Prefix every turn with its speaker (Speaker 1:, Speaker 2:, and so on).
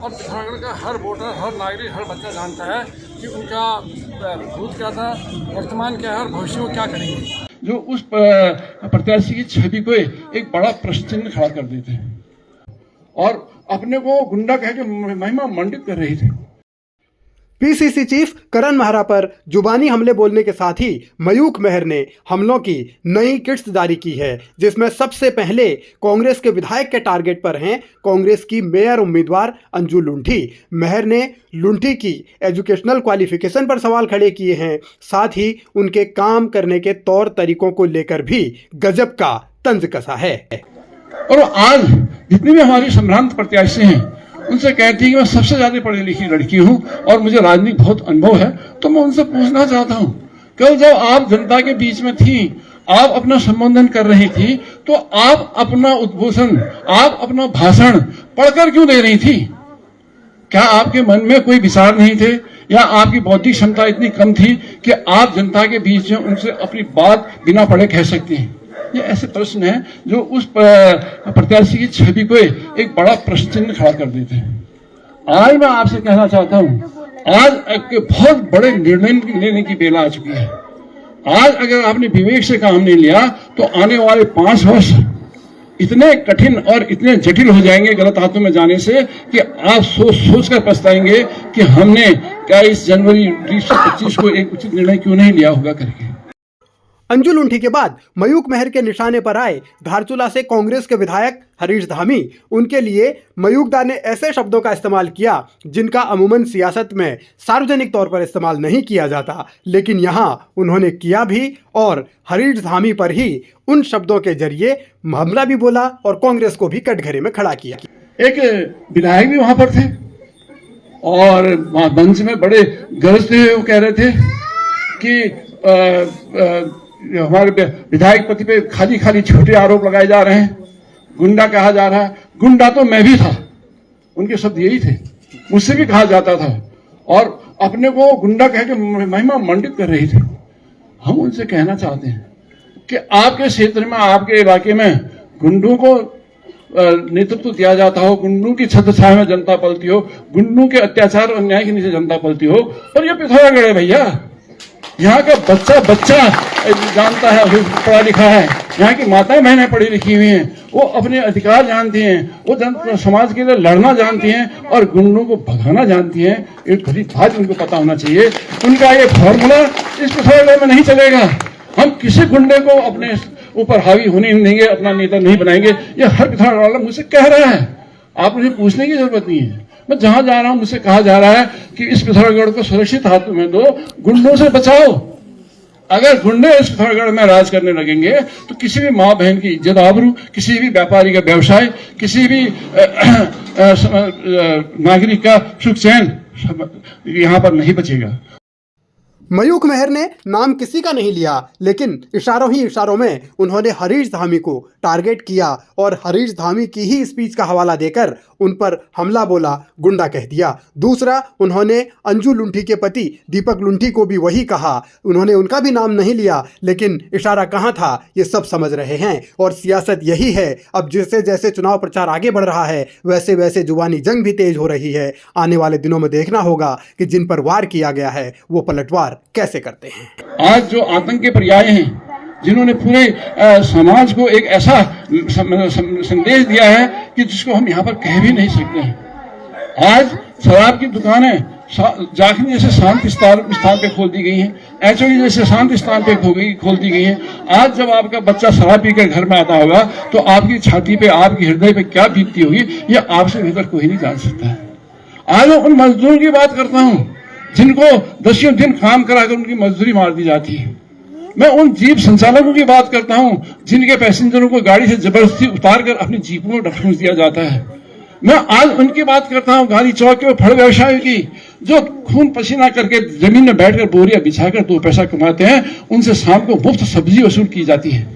Speaker 1: और पिथौरागढ़ का हर वोटर, हर नागरिक, हर बच्चा जानता है कि उनका भूत क्या था, वर्तमान क्या है और भविष्य में क्या करेंगे। जो उस प्रत्याशी की छवि को एक बड़ा प्रश्न चिन्ह खड़ा कर देते हैं और अपने को गुंडा कह के महिमा मंडित कर रही थी।
Speaker 2: पीसीसी चीफ करण महरा पर जुबानी हमले बोलने के साथ ही मयूख मेहर ने हमलों की नई किट्स जारी की है, जिसमें सबसे पहले कांग्रेस के विधायक के टारगेट पर हैं कांग्रेस की मेयर उम्मीदवार अंजू लुंठी। मेहर ने लुंठी की एजुकेशनल क्वालिफिकेशन पर सवाल खड़े किए हैं, साथ ही उनके काम करने के तौर तरीकों को लेकर भी गजब का तंज कसा है।
Speaker 1: और आज जितनी भी हमारी संभ्रांत प्रत्याशी हैं उनसे कहती है कि मैं सबसे ज्यादा पढ़ी लिखी लड़की हूं और मुझे राजनीतिक बहुत अनुभव है, तो मैं उनसे पूछना चाहता हूं, कल जब आप जनता के बीच में थी, आप अपना संबोधन कर रही थी, तो आप अपना उद्बोधन, आप अपना भाषण पढ़कर क्यों दे रही थी? क्या आपके मन में कोई विचार नहीं थे या आपकी बौद्धिक क्षमता इतनी कम थी कि आप जनता के बीच में उनसे अपनी बात बिना पढ़े कह सकती हैं? ये ऐसे प्रश्न है जो उस प्रत्याशी की छवि को एक बड़ा प्रश्न चिन्ह खड़ा कर देते हैं। आज मैं आपसे कहना चाहता हूं, आज एक बहुत बड़े निर्णय लेने की बेला आ चुकी है। आज अगर आपने विवेक से काम नहीं लिया तो आने वाले 5 वर्ष इतने कठिन और इतने जटिल हो जाएंगे गलत हाथों में जाने से कि आप सोच कर पछताएंगे कि हमने क्या इस जनवरी 2025 को एक उचित निर्णय क्यों नहीं लिया होगा करके।
Speaker 2: अंजू लुंठी के बाद मयूख मेहर के निशाने पर आए धारचूला से कांग्रेस के विधायक हरीश धामी। उनके लिए मयूखदा ने ऐसे शब्दों का इस्तेमाल किया जिनका अमूमन सियासत में सार्वजनिक तौर पर इस्तेमाल नहीं किया जाता, लेकिन यहाँ उन्होंने किया भी और हरीश धामी पर ही उन शब्दों के जरिए हमला भी बोला और कांग्रेस को भी कटघरे में खड़ा किया।
Speaker 1: एक विधायक भी वहां पर थे और मंच में बड़े गरजते हुए वो कह रहे थे कि हमारे विधायक पति पे खाली खाली छोटे आरोप लगाए जा रहे हैं, गुंडा कहा जा रहा है। गुंडा तो मैं भी था, उनके शब्द यही थे, मुझसे भी कहा जाता था और अपने को गुंडा कह के महिमा मंडित कर रही थी। हम उनसे कहना चाहते हैं कि आपके क्षेत्र में, आपके इलाके में गुंडों को नेतृत्व दिया जाता हो, गुंडों की छत्रछाया में जनता पलती हो, गुंडों के अत्याचार और अन्याय के नीचे जनता पलती हो, और ये पिथौरागढ़ है भैया। यहाँ का बच्चा जानता है, पढ़ा लिखा है, यहाँ की माताएं बहनें पढ़ी लिखी हुई हैं, वो अपने अधिकार जानती हैं, वो समाज के लिए लड़ना जानती हैं और गुंडों को भगाना जानती हैं। एक बड़ी बात उनको पता होना चाहिए। उनका ये फॉर्मूला इस पिथौरागढ़ में नहीं चलेगा। हम किसी गुंडे को अपने ऊपर हावी होने नहीं देंगे, अपना नेता नहीं बनाएंगे। ये हर पिथौरागढ़ वाला मुझसे कह रहा है, आप मुझे पूछने की जरूरत नहीं है। मैं जहां जा रहा हूं मुझसे कहा जा रहा है कि इस पिथौरागढ़ को सुरक्षित हाथों में दो, गुंडों से बचाओ। अगर गुंडे इस पिथौरागढ़ में राज करने लगेंगे तो किसी भी माँ बहन की इज्जत आबरू, किसी भी व्यापारी का व्यवसाय, किसी भी नागरिक का सुख चैन यहाँ पर नहीं बचेगा।
Speaker 2: मयूख मेहर ने नाम किसी का नहीं लिया, लेकिन इशारों ही इशारों में उन्होंने हरीश धामी को टारगेट किया और हरीश धामी की ही स्पीच का हवाला देकर उन पर हमला बोला, गुंडा कह दिया। दूसरा, उन्होंने अंजू लुंठी के पति दीपक लुंठी को भी वही कहा। उन्होंने उनका भी नाम नहीं लिया, लेकिन इशारा कहाँ था ये सब समझ रहे हैं। और सियासत यही है, अब जैसे जैसे चुनाव प्रचार आगे बढ़ रहा है वैसे वैसे जुबानी जंग भी तेज हो रही है। आने वाले दिनों में देखना होगा कि जिन पर वार किया गया है वो पलटवार कैसे करते हैं।
Speaker 1: आज जो आतंक के पर्याय हैं, जिन्होंने पूरे समाज को एक ऐसा संदेश दिया है कि जिसको हम यहाँ पर कह भी नहीं सकते हैं। आज शराब की दुकानें जाखनी जैसे शांत स्थान पे खोल दी गई हैं, एचओडी जैसे शांत स्थान पे खोल दी गई हैं। आज जब आपका बच्चा शराब पीकर घर में आता होगा तो आपकी छाती पे, आपकी हृदय पे क्या बीतती होगी ये आपसे बेहतर कोई नहीं जान सकता है। आज मैं उन मजदूरों की बात करता हूँ जिनको 10 दिन काम कराकर उनकी मजदूरी मार दी जाती है। मैं उन जीप संचालकों की बात करता हूं जिनके पैसेंजरों को गाड़ी से जबरदस्ती उतार कर अपनी जीपों में ठूंस दिया जाता है। मैं आज उनकी बात करता हूं गांधी चौक के फल व्यवसायियों की, जो खून पसीना करके जमीन में बैठकर बोरियां बिछाकर 2 पैसा कमाते हैं। उनसे शाम को मुफ्त सब्जी वसूल की जाती है।